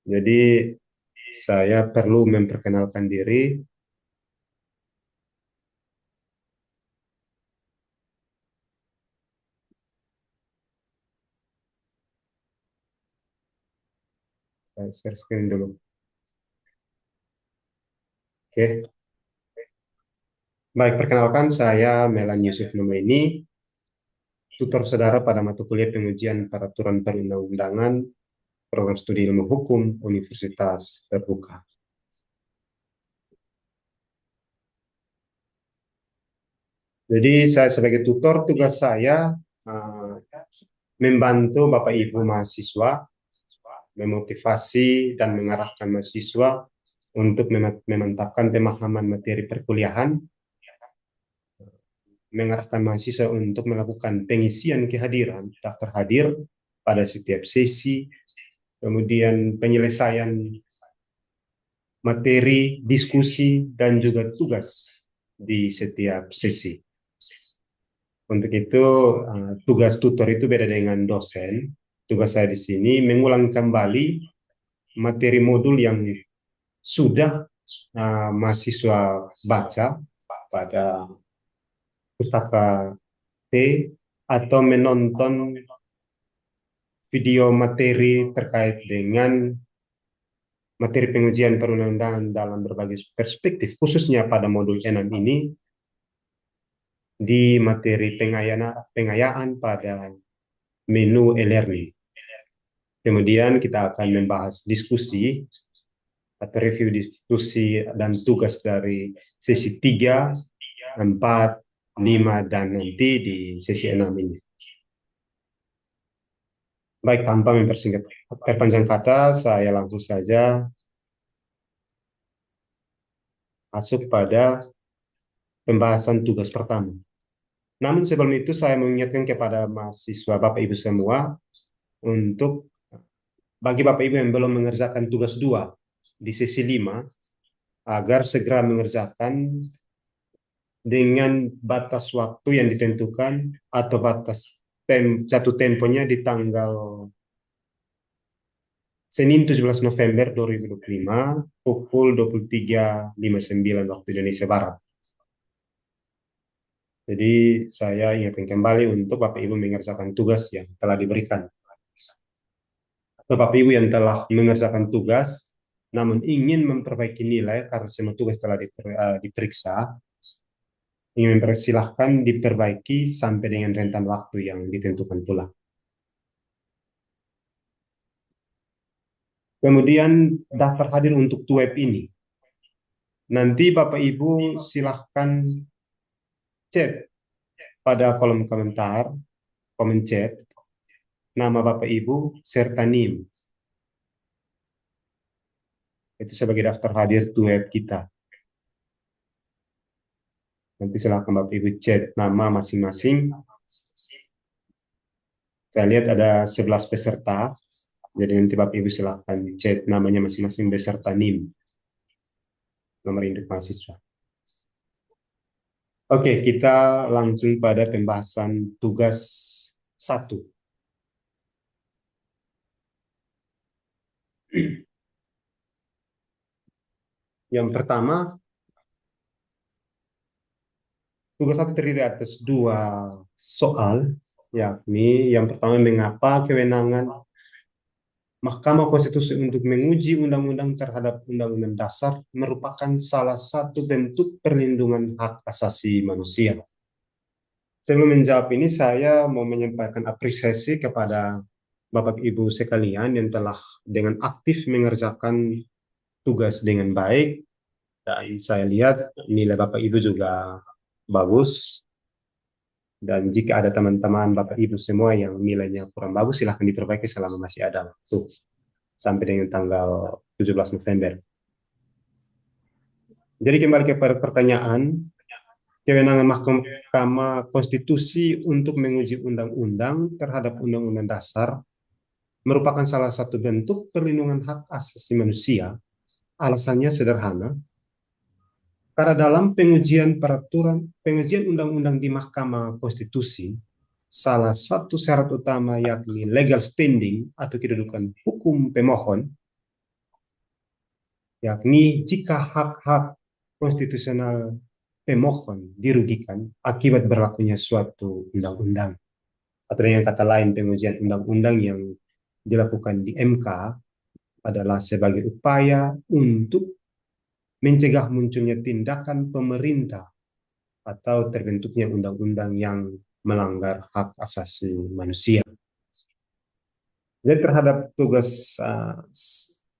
Jadi saya perlu memperkenalkan diri. Saya share screen dulu. Oke. Baik, perkenalkan saya Melan Yusuf Numaini, tutor saudara pada mata kuliah pengujian peraturan perundang-undangan program studi ilmu hukum Universitas Terbuka. Jadi saya sebagai tutor, tugas saya uh, membantu Bapak Ibu mahasiswa, memotivasi dan mengarahkan mahasiswa untuk memantapkan pemahaman materi perkuliahan, mengarahkan mahasiswa untuk melakukan pengisian kehadiran, daftar hadir pada setiap sesi, kemudian penyelesaian materi, diskusi, dan juga tugas di setiap sesi. Untuk itu, tugas tutor itu beda dengan dosen. Tugas saya di sini mengulang kembali materi modul yang sudah mahasiswa baca pada pustaka T atau menonton video materi terkait dengan materi pengujian perundang-undangan dalam berbagai perspektif, khususnya pada modul 6 ini di materi pengayaan pada menu e-learning. Kemudian kita akan membahas diskusi atau review diskusi dan tugas dari sesi 3, 4, 5, dan nanti di sesi 6 ini. Baik, tanpa mempersingkat perpanjang kata, saya langsung saja masuk pada pembahasan tugas pertama. Namun sebelum itu saya mengingatkan kepada mahasiswa Bapak Ibu semua untuk bagi Bapak Ibu yang belum mengerjakan tugas 2 di sesi 5 agar segera mengerjakan dengan batas waktu yang ditentukan atau batas jatuh temponya di tanggal Senin 17 November 2025 pukul 23.59 waktu Indonesia Barat. Jadi saya ingatkan kembali untuk Bapak Ibu mengerjakan tugas yang telah diberikan. Atau Bapak Ibu yang telah mengerjakan tugas, namun ingin memperbaiki nilai karena semua tugas telah diperiksa, ingin mempersilahkan diperbaiki sampai dengan rentan waktu yang ditentukan pula. Kemudian daftar hadir untuk web ini. Nanti Bapak Ibu silahkan chat pada kolom komentar, komen chat, nama Bapak Ibu serta NIM. Itu sebagai daftar hadir web kita. Nanti silahkan Bapak Ibu chat nama masing-masing. Saya lihat ada 11 peserta. Jadi nanti Bapak Ibu silahkan chat namanya masing-masing beserta NIM. Nomor induk mahasiswa. Oke, kita langsung pada pembahasan tugas 1. Yang pertama, tugas 1 terdiri atas 2 soal, yakni yang pertama mengapa kewenangan Mahkamah Konstitusi untuk menguji undang-undang terhadap Undang-Undang Dasar merupakan salah satu bentuk perlindungan hak asasi manusia. Sebelum menjawab ini, saya mau menyampaikan apresiasi kepada Bapak Ibu sekalian yang telah dengan aktif mengerjakan tugas dengan baik. Dan saya lihat nilai Bapak Ibu juga bagus. Dan jika ada teman-teman Bapak Ibu semua yang nilainya kurang bagus, silahkan diperbaiki selama masih ada waktu. Sampai dengan tanggal 17 November. Jadi kembali kepada pertanyaan, kewenangan Mahkamah Konstitusi untuk menguji undang-undang terhadap Undang-Undang Dasar merupakan salah satu bentuk perlindungan hak asasi manusia. Alasannya sederhana, karena dalam pengujian undang-undang di Mahkamah Konstitusi, salah satu syarat utama yakni legal standing atau kedudukan hukum pemohon yakni jika hak-hak konstitusional pemohon dirugikan akibat berlakunya suatu undang-undang, atau dengan kata lain pengujian undang-undang yang dilakukan di MK adalah sebagai upaya untuk mencegah munculnya tindakan pemerintah atau terbentuknya undang-undang yang melanggar hak asasi manusia. Jadi terhadap tugas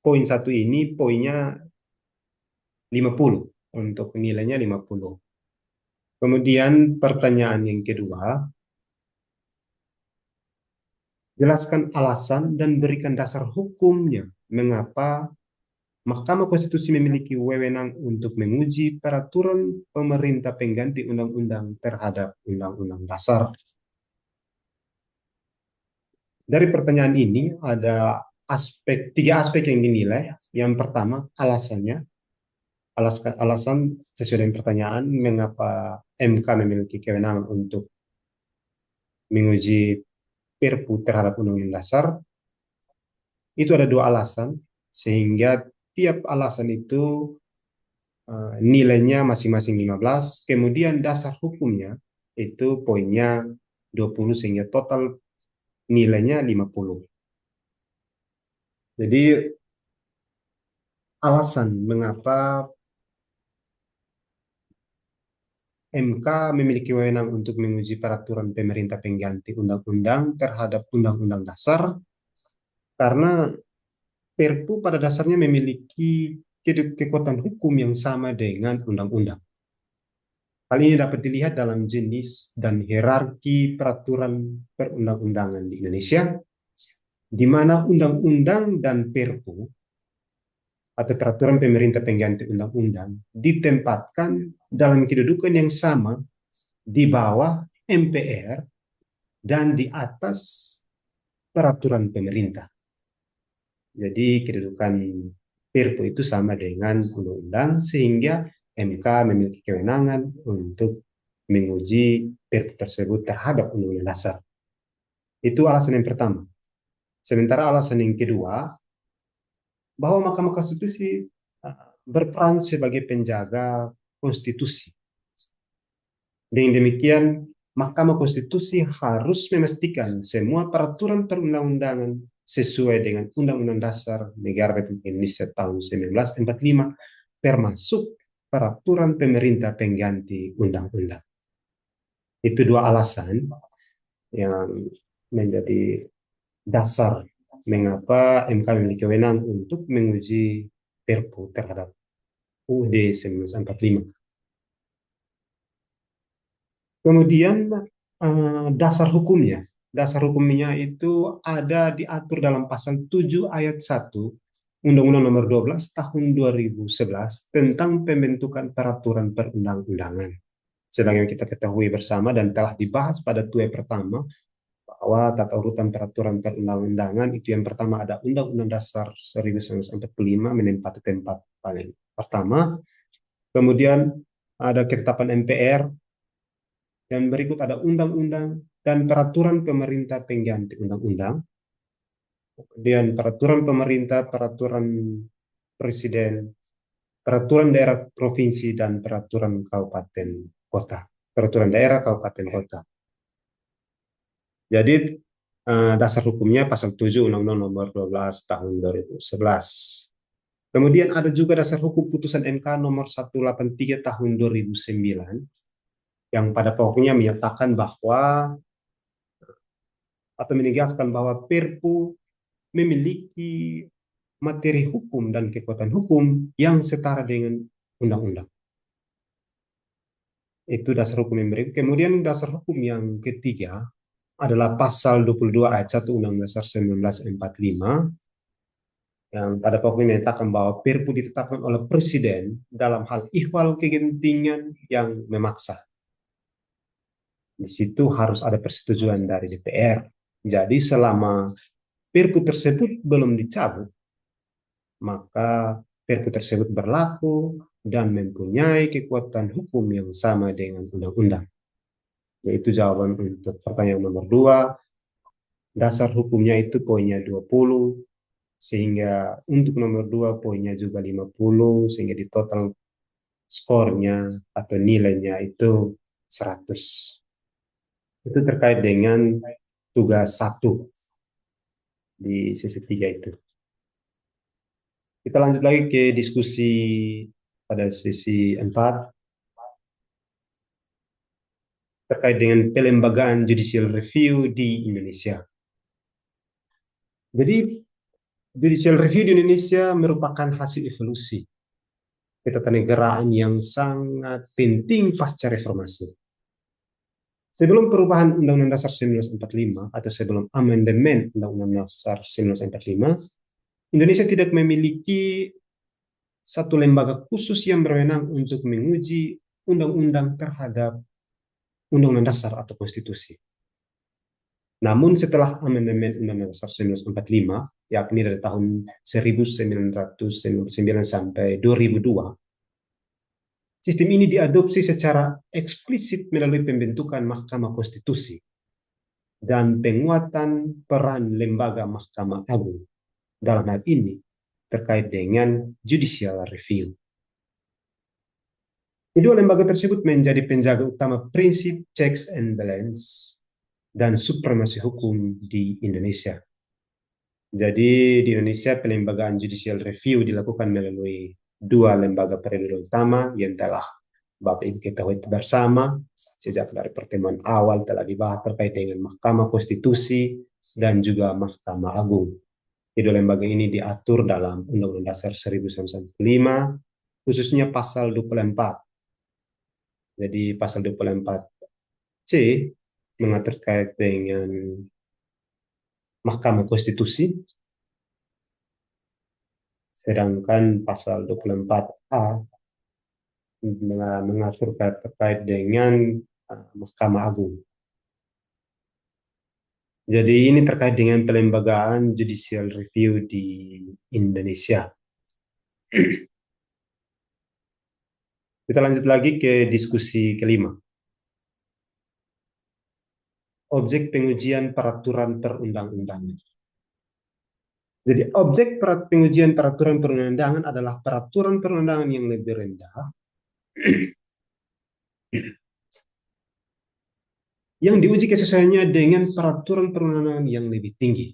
poin satu ini, poinnya 50, untuk nilainya 50. Kemudian pertanyaan yang kedua, jelaskan alasan dan berikan dasar hukumnya mengapa Mahkamah Konstitusi memiliki wewenang untuk menguji peraturan pemerintah pengganti undang-undang terhadap undang-undang dasar. Dari pertanyaan ini ada tiga aspek yang dinilai. Yang pertama, alasannya. Alasan sesuai dengan pertanyaan, mengapa MK memiliki kewenangan untuk menguji Perpu terhadap Undang-Undang Dasar. Itu ada dua alasan, sehingga tiap alasan itu nilainya masing-masing 15. Kemudian dasar hukumnya itu poinnya 20, sehingga total nilainya 50. Jadi alasan mengapa MK memiliki wewenang untuk menguji peraturan pemerintah pengganti undang-undang terhadap undang-undang dasar, karena Perpu pada dasarnya memiliki kekuatan hukum yang sama dengan undang-undang. Hal ini dapat dilihat dalam jenis dan hierarki peraturan perundang-undangan di Indonesia, di mana undang-undang dan Perpu atau peraturan pemerintah pengganti undang-undang ditempatkan dalam kedudukan yang sama di bawah MPR dan di atas peraturan pemerintah. Jadi kedudukan Perpu itu sama dengan undang-undang, sehingga MK memiliki kewenangan untuk menguji Perpu tersebut terhadap undang-undang dasar. Itu alasan yang pertama. Sementara alasan yang kedua, bahwa Mahkamah Konstitusi berperan sebagai penjaga konstitusi. Dengan demikian, Mahkamah Konstitusi harus memastikan semua peraturan perundang-undangan sesuai dengan Undang-Undang Dasar Negara Republik Indonesia tahun 1945, termasuk peraturan pemerintah pengganti undang-undang. Itu dua alasan yang menjadi dasar mengapa MK memiliki wewenang untuk menguji Perpu terhadap UUD 1945. Kemudian dasar hukumnya. Dasar hukumnya itu ada diatur dalam pasal 7 ayat 1 Undang-Undang Nomor 12 Tahun 2011 tentang pembentukan peraturan perundang-undangan. Sebagaimana kita ketahui bersama dan telah dibahas pada TUE pertama, bahwa tata urutan peraturan perundang-undangan itu yang pertama ada Undang-Undang Dasar 1945 menempati tempat paling pertama. Kemudian ada ketetapan MPR, dan berikut ada undang-undang dan peraturan pemerintah pengganti undang-undang. Kemudian peraturan pemerintah, peraturan presiden, peraturan daerah provinsi, dan peraturan kabupaten kota. Peraturan daerah kabupaten kota. Jadi dasar hukumnya pasal 7 Undang-Undang Nomor 12 Tahun 2011. Kemudian ada juga dasar hukum putusan MK Nomor 183 Tahun 2009 yang pada pokoknya menyatakan bahwa atau menegaskan bahwa Perpu memiliki materi hukum dan kekuatan hukum yang setara dengan undang-undang. Itu dasar hukum yang berikut. Kemudian dasar hukum yang ketiga adalah pasal 22 ayat 1 Undang-Undang Dasar 1945 yang pada pokoknya menyatakan bahwa Perpu ditetapkan oleh Presiden dalam hal ihwal kegentingan yang memaksa. Di situ harus ada persetujuan dari DPR. Jadi selama Perpu tersebut belum dicabut, maka Perpu tersebut berlaku dan mempunyai kekuatan hukum yang sama dengan undang-undang. Yaitu jawaban untuk pertanyaan nomor 2. Dasar hukumnya itu poinnya 20, sehingga untuk nomor 2 poinnya juga 50, sehingga di total skornya atau nilainya itu 100. Itu terkait dengan tugas satu di sesi 3 itu. Kita lanjut lagi ke diskusi pada sesi 4 terkait dengan pelembagaan judicial review di Indonesia. Jadi, judicial review di Indonesia merupakan hasil evolusi ketatanegaraan yang sangat penting pasca reformasi. Sebelum perubahan Undang-Undang Dasar 1945 atau sebelum amandemen Undang-Undang Dasar 1945, Indonesia tidak memiliki satu lembaga khusus yang berwenang untuk menguji undang-undang terhadap Undang-Undang Dasar atau Konstitusi. Namun setelah amandemen Undang-Undang Dasar 1945, yakni dari tahun 1999 sampai 2002, sistem ini diadopsi secara eksplisit melalui pembentukan Mahkamah Konstitusi dan penguatan peran lembaga Mahkamah Agung dalam hal ini terkait dengan judicial review. Kedua lembaga tersebut menjadi penjaga utama prinsip checks and balance dan supremasi hukum di Indonesia. Jadi di Indonesia pelembagaan judicial review dilakukan melalui dua lembaga peradilan utama yang telah Bapak Ibu ketahui bersama sejak dari pertemuan awal telah dibahas terkait dengan Mahkamah Konstitusi dan juga Mahkamah Agung. Kedua lembaga ini diatur dalam Undang-Undang Dasar 1945, khususnya pasal 24. Jadi pasal 24C mengatur terkait dengan Mahkamah Konstitusi, sedangkan pasal 24A mengatur terkait dengan Mahkamah Agung. Jadi ini terkait dengan pelembagaan judicial review di Indonesia. Kita lanjut lagi ke diskusi kelima. Objek pengujian peraturan perundang-undangan. Jadi objek pengujian peraturan perundang-undangan adalah peraturan perundangan yang lebih rendah yang diuji kesesuaiannya dengan peraturan perundangan yang lebih tinggi.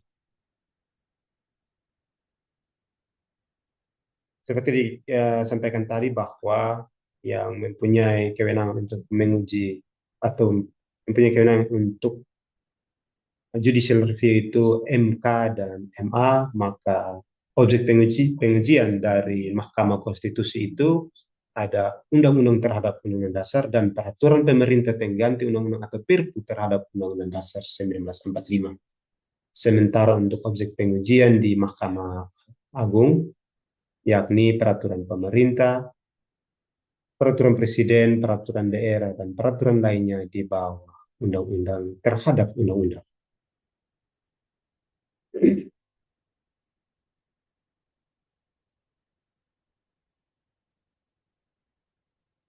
Seperti disampaikan tadi bahwa yang mempunyai kewenangan untuk menguji atau mempunyai kewenangan untuk judicial review itu MK dan MA, maka objek pengujian dari Mahkamah Konstitusi itu ada undang-undang terhadap Undang-Undang Dasar dan peraturan pemerintah pengganti undang-undang atau Perpu terhadap Undang-Undang Dasar 1945. Sementara untuk objek pengujian di Mahkamah Agung, yakni peraturan pemerintah, peraturan presiden, peraturan daerah, dan peraturan lainnya di bawah undang-undang terhadap undang-undang.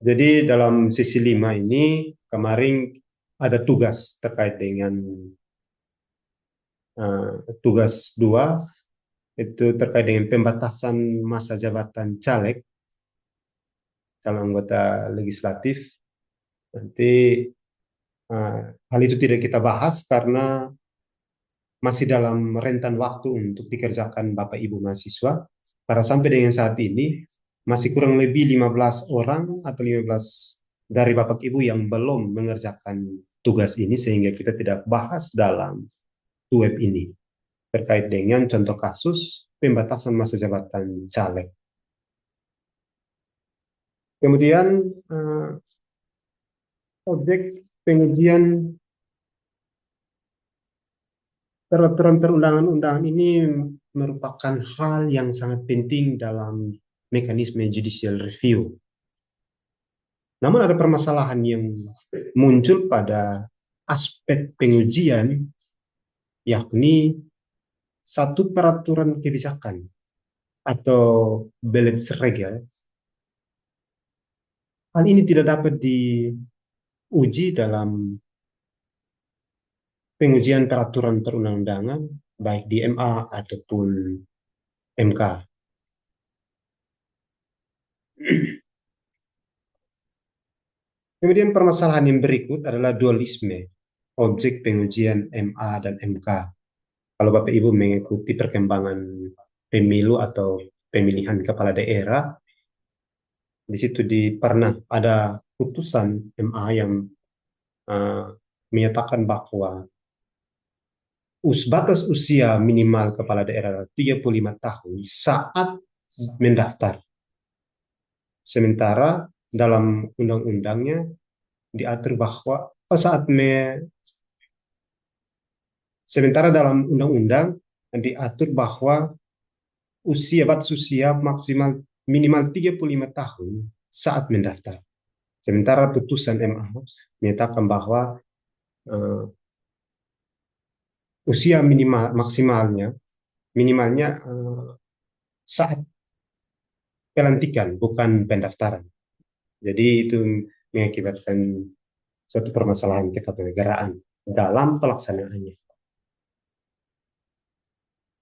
Jadi dalam sisi 5 ini kemarin ada tugas terkait dengan tugas 2 itu terkait dengan pembatasan masa jabatan caleg calon anggota legislatif. Nanti hal itu tidak kita bahas karena masih dalam rentan waktu untuk dikerjakan Bapak Ibu mahasiswa. Karena sampai dengan saat ini masih kurang lebih 15 orang atau 15 dari Bapak Ibu yang belum mengerjakan tugas ini sehingga kita tidak bahas dalam web ini terkait dengan contoh kasus pembatasan masa jabatan caleg. Kemudian objek pengujian peraturan perundangan-undangan ini merupakan hal yang sangat penting dalam mekanisme judicial review. Namun ada permasalahan yang muncul pada aspek pengujian, yakni satu peraturan kebijakan atau Belegsregel. Hal ini tidak dapat diuji dalam pengujian peraturan perundang-undangan, baik di MA ataupun MK. Kemudian permasalahan yang berikut adalah dualisme objek pengujian MA dan MK. Kalau Bapak Ibu mengikuti perkembangan pemilu atau pemilihan kepala daerah, di situ pernah ada putusan MA yang uh, menyatakan bahwa batas usia minimal kepala daerah 35 tahun saat mendaftar. Sementara dalam undang-undangnya diatur bahwa sementara dalam undang-undang diatur bahwa batas usia maksimal minimal 35 tahun saat mendaftar. Sementara putusan MA menyatakan bahwa uh, usia minimalnya saat pelantikan bukan pendaftaran. Jadi itu mengakibatkan suatu permasalahan ketatanegaraan dalam pelaksanaannya.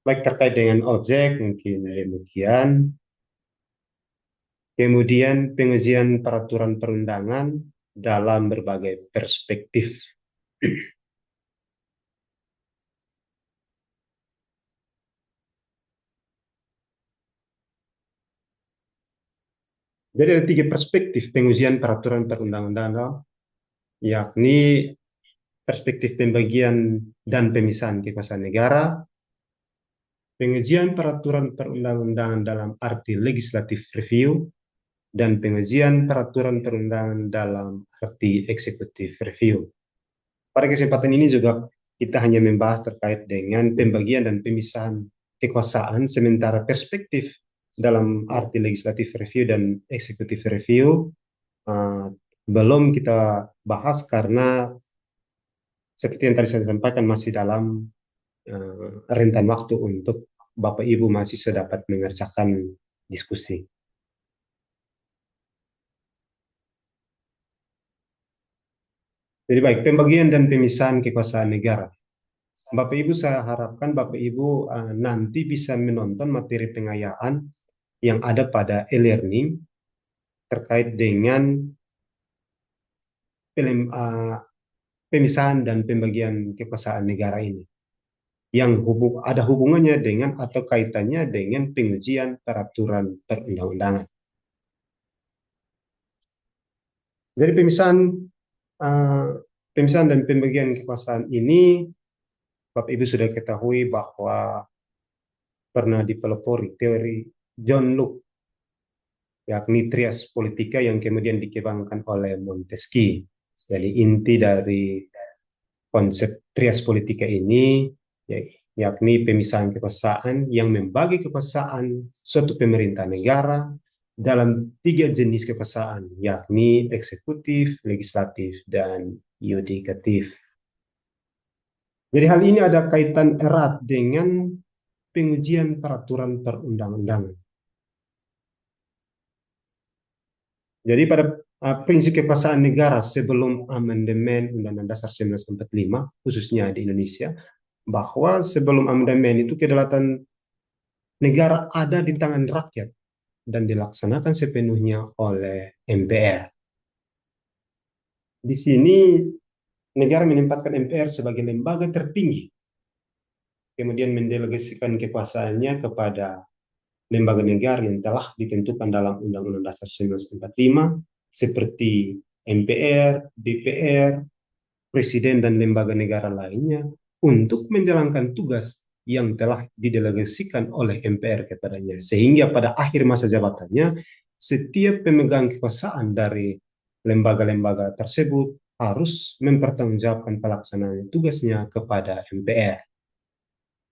Baik terkait dengan objek mungkin demikian. Kemudian pengujian peraturan perundangan dalam berbagai perspektif. Jadi ada 3 perspektif pengujian peraturan perundang-undangan, yakni perspektif pembagian dan pemisahan kekuasaan negara, pengujian peraturan perundang-undangan dalam arti legislative review, dan pengujian peraturan perundangan dalam arti executive review. Pada kesempatan ini juga kita hanya membahas terkait dengan pembagian dan pemisahan kekuasaan, sementara perspektif dalam arti legislative review dan executive review belum kita bahas karena seperti yang tadi saya sampaikan masih dalam rentan waktu untuk Bapak Ibu mahasiswa dapat mengerjakan diskusi. Jadi baik, pembagian dan pemisahan kekuasaan negara. Bapak Ibu, saya harapkan Bapak Ibu nanti bisa menonton materi pengayaan yang ada pada e-learning terkait dengan pemisahan dan pembagian kekuasaan negara ini, yang ada hubungannya dengan atau kaitannya dengan pengujian peraturan perundang-undangan. Jadi uh, pemisahan dan pembagian kekuasaan ini, Bapak Ibu sudah ketahui bahwa pernah dipelopori teori John Locke, yakni trias politika yang kemudian dikembangkan oleh Montesquieu. Jadi inti dari konsep trias politika ini yakni pemisahan kekuasaan yang membagi kekuasaan suatu pemerintah negara dalam 3 jenis kekuasaan, yakni eksekutif, legislatif, dan yudikatif. Jadi hal ini ada kaitan erat dengan pengujian peraturan perundang-undangan. Jadi pada prinsip kekuasaan negara sebelum amandemen Undang-Undang Dasar 1945, khususnya di Indonesia, bahwa sebelum amandemen itu kedaulatan negara ada di tangan rakyat dan dilaksanakan sepenuhnya oleh MPR. Di sini negara menempatkan MPR sebagai lembaga tertinggi, kemudian mendelegasikan kekuasaannya kepada lembaga negara yang telah ditentukan dalam Undang-Undang Dasar 1945 seperti MPR, DPR, Presiden dan lembaga negara lainnya untuk menjalankan tugas yang telah didelegasikan oleh MPR kepadanya. Sehingga pada akhir masa jabatannya, setiap pemegang kekuasaan dari lembaga-lembaga tersebut harus mempertanggungjawabkan pelaksanaan tugasnya kepada MPR.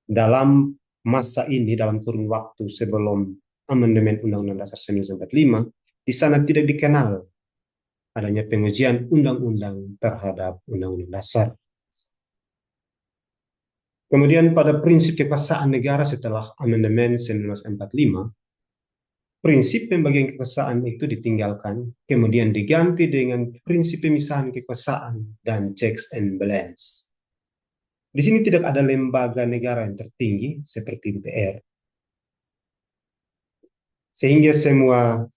Dalam masa ini, dalam kurun waktu sebelum amandemen Undang-Undang Dasar 1945, di sana tidak dikenal adanya pengujian undang-undang terhadap Undang-Undang Dasar. Kemudian pada prinsip kekuasaan negara setelah amandemen 1945, prinsip pembagian kekuasaan itu ditinggalkan, kemudian diganti dengan prinsip pemisahan kekuasaan dan checks and balance. Di sini tidak ada lembaga negara yang tertinggi seperti DPR. sehingga semua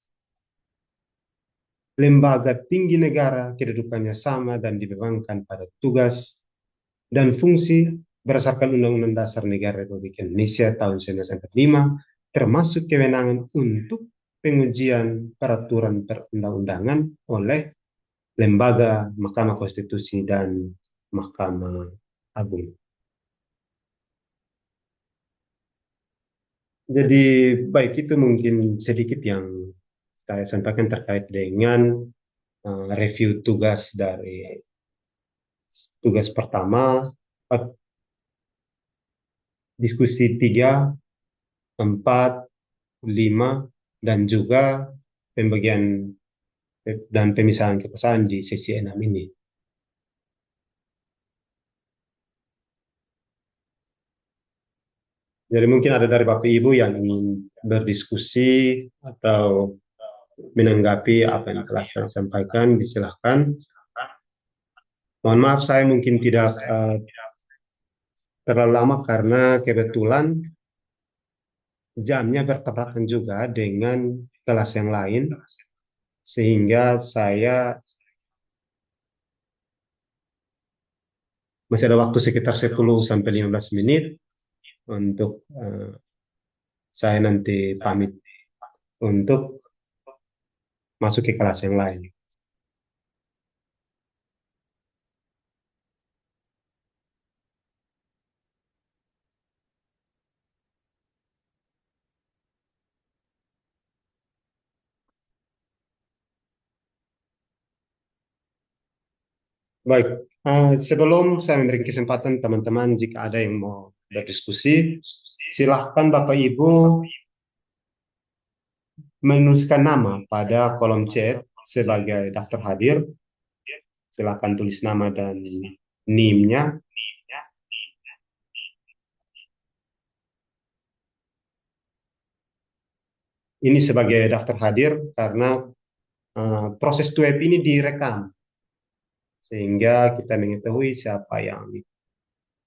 lembaga tinggi negara kedudukannya sama dan dibebankan pada tugas dan fungsi berdasarkan Undang-Undang Dasar Negara Republik Indonesia tahun 1945, termasuk kewenangan untuk pengujian peraturan perundang-undangan oleh lembaga Mahkamah Konstitusi dan Mahkamah Agung. Jadi baik itu mungkin sedikit yang saya sampaikan terkait dengan review tugas dari tugas pertama, diskusi 3, 4, 5, dan juga pembagian dan pemisahan kekuasaan di sesi 6 ini. Jadi mungkin ada dari Bapak Ibu yang ingin berdiskusi atau menanggapi apa yang telah saya sampaikan, disilahkan. Mohon maaf saya mungkin tidak terlalu lama karena kebetulan jamnya bertabrakan juga dengan kelas yang lain, sehingga saya masih ada waktu sekitar 10 sampai 15 menit untuk saya nanti pamit untuk masuk ke kelas yang lain. Baik, sebelum saya memberi kesempatan teman-teman jika ada yang mau berdiskusi, silahkan Bapak Ibu menuliskan nama pada kolom chat sebagai daftar hadir. Silahkan tulis nama dan NIM-nya. Ini sebagai daftar hadir karena proses web ini direkam, sehingga kita mengetahui siapa yang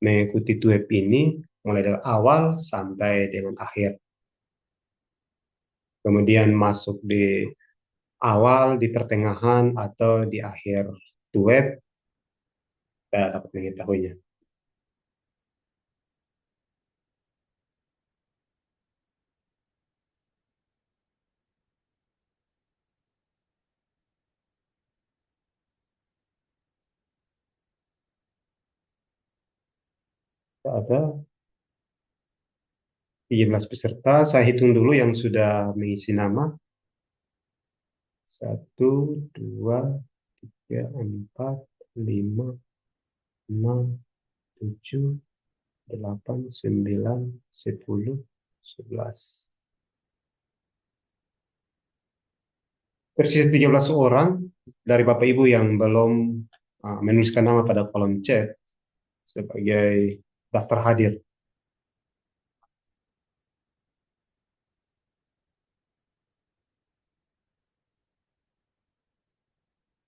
mengikuti web ini mulai dari awal sampai dengan akhir. Kemudian masuk di awal, di pertengahan, atau di akhir web, kita dapat mengetahuinya. Ada 13 peserta, saya hitung dulu yang sudah mengisi nama. 1, 2, 3, 4, 5, 6, 7, 8, 9, 10, 11. Tersisa 13 orang dari Bapak Ibu yang belum menuliskan nama pada kolom chat sebagai daftar hadir.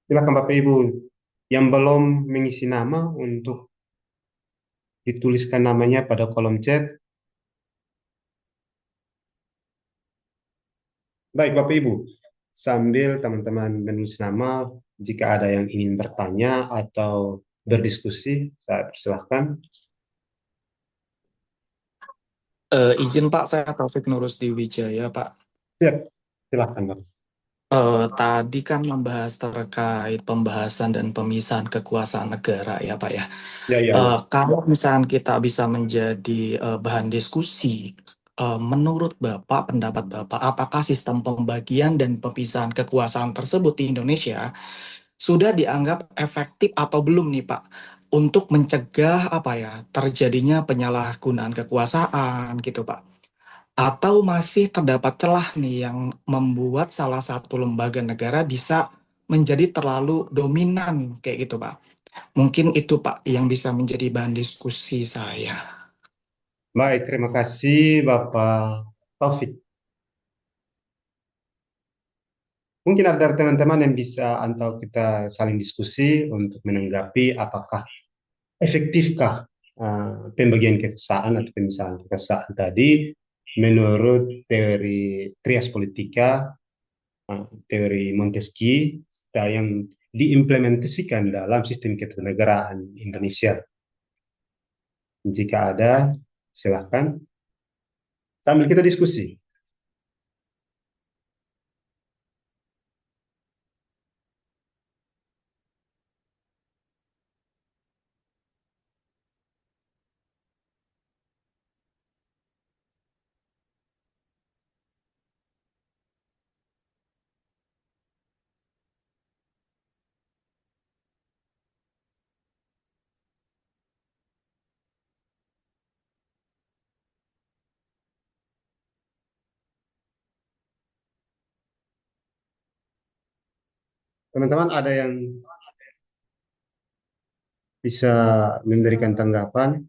Silakan Bapak Ibu yang belum mengisi nama untuk dituliskan namanya pada kolom chat. Baik Bapak Ibu, sambil teman-teman menulis nama, jika ada yang ingin bertanya atau berdiskusi, saya persilahkan. Izin Pak, saya Taufik Nurus di Wijaya Pak. Siap, silahkan Bapak. Tadi kan membahas terkait pembahasan dan pemisahan kekuasaan negara ya Pak ya. Ya, ya, ya. Kalau misalnya kita bisa menjadi bahan diskusi, menurut Bapak, pendapat Bapak, apakah sistem pembagian dan pemisahan kekuasaan tersebut di Indonesia sudah dianggap efektif atau belum nih Pak? Untuk mencegah apa ya terjadinya penyalahgunaan kekuasaan gitu Pak. Atau masih terdapat celah nih yang membuat salah satu lembaga negara bisa menjadi terlalu dominan kayak gitu, Pak. Mungkin itu, Pak, yang bisa menjadi bahan diskusi saya. Baik, terima kasih Bapak Taufik. Mungkin ada dari teman-teman yang bisa atau kita saling diskusi untuk menanggapi apakah efektifkah pembagian kekuasaan atau pemisahan kekuasaan tadi menurut teori trias politika, teori Montesquieu, yang diimplementasikan dalam sistem kewarganegaraan Indonesia. Jika ada, silakan sambil kita diskusi. Teman-teman ada yang bisa memberikan tanggapan?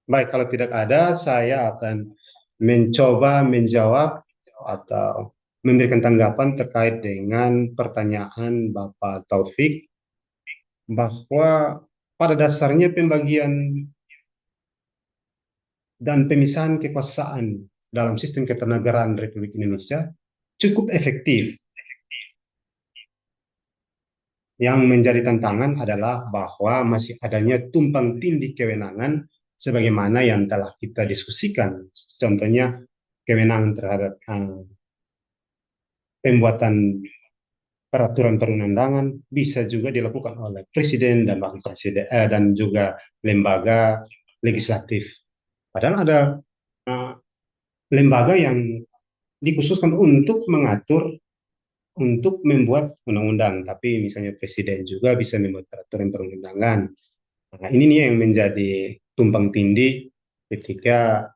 Baik, kalau tidak ada, saya akan mencoba menjawab atau memberikan tanggapan terkait dengan pertanyaan Bapak Taufik, bahwa pada dasarnya pembagian dan pemisahan kekuasaan dalam sistem keternegaraan Republik Indonesia cukup efektif. Yang menjadi tantangan adalah bahwa masih adanya tumpang tindih kewenangan sebagaimana yang telah kita diskusikan. Contohnya kewenangan terhadap pembuatan peraturan perundang-undangan bisa juga dilakukan oleh presiden dan wakil presiden dan juga lembaga legislatif. Padahal ada uh, lembaga yang dikhususkan untuk mengatur, untuk membuat undang-undang, tapi misalnya presiden juga bisa membuat peraturan perundang-undangan. Nah, ini nih yang menjadi tumpang tindih ketika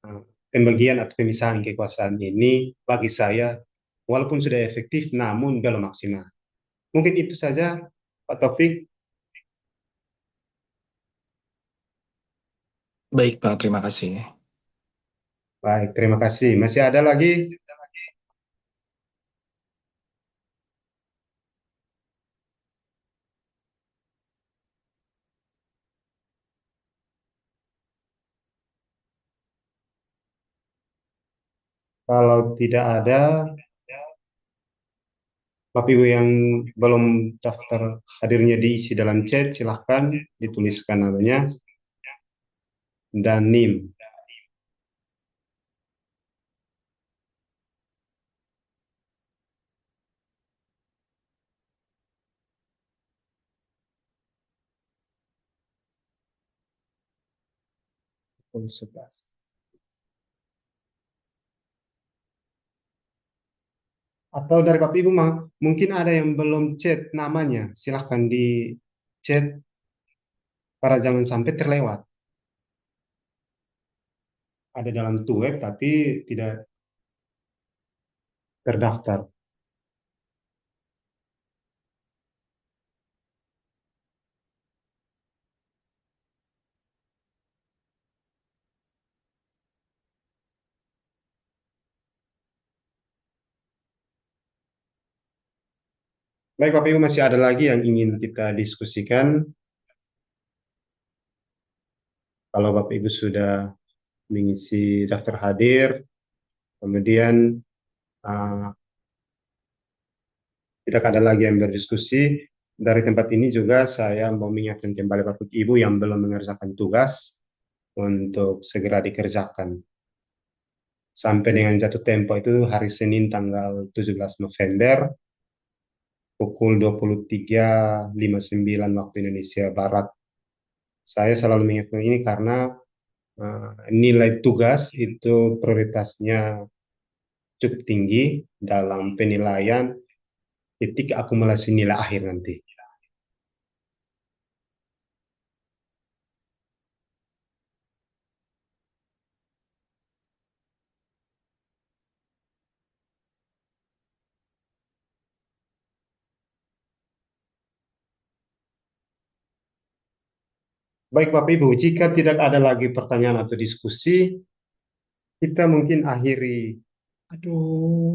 uh, pembagian atau pemisahan kekuasaan ini bagi saya walaupun sudah efektif namun belum maksimal. Mungkin itu saja Pak Taufik. Baik, Pak. Terima kasih. Baik, terima kasih. Masih ada lagi? Kalau tidak ada, Bapak Ibu yang belum daftar hadirnya diisi dalam chat, silahkan dituliskan namanya dan NIM. Pukul 11. Atau dari Bapak Ibu mungkin ada yang belum chat namanya, silahkan di chat para jangan sampai terlewat. Ada dalam web tapi tidak terdaftar. Baik Bapak Ibu, masih ada lagi yang ingin kita diskusikan. Kalau Bapak Ibu sudah mengisi daftar hadir, kemudian uh, tidak ada lagi yang berdiskusi. Dari tempat ini juga saya mau mengingatkan kembali Bapak Ibu yang belum mengerjakan tugas untuk segera dikerjakan. Sampai dengan jatuh tempo itu hari Senin tanggal 17 November pukul 23.59 waktu Indonesia Barat. Saya selalu mengingatkan ini karena nilai tugas itu prioritasnya cukup tinggi dalam penilaian ketika akumulasi nilai akhir nanti. Baik Bapak Ibu, jika tidak ada lagi pertanyaan atau diskusi, kita mungkin akhiri. Aduh.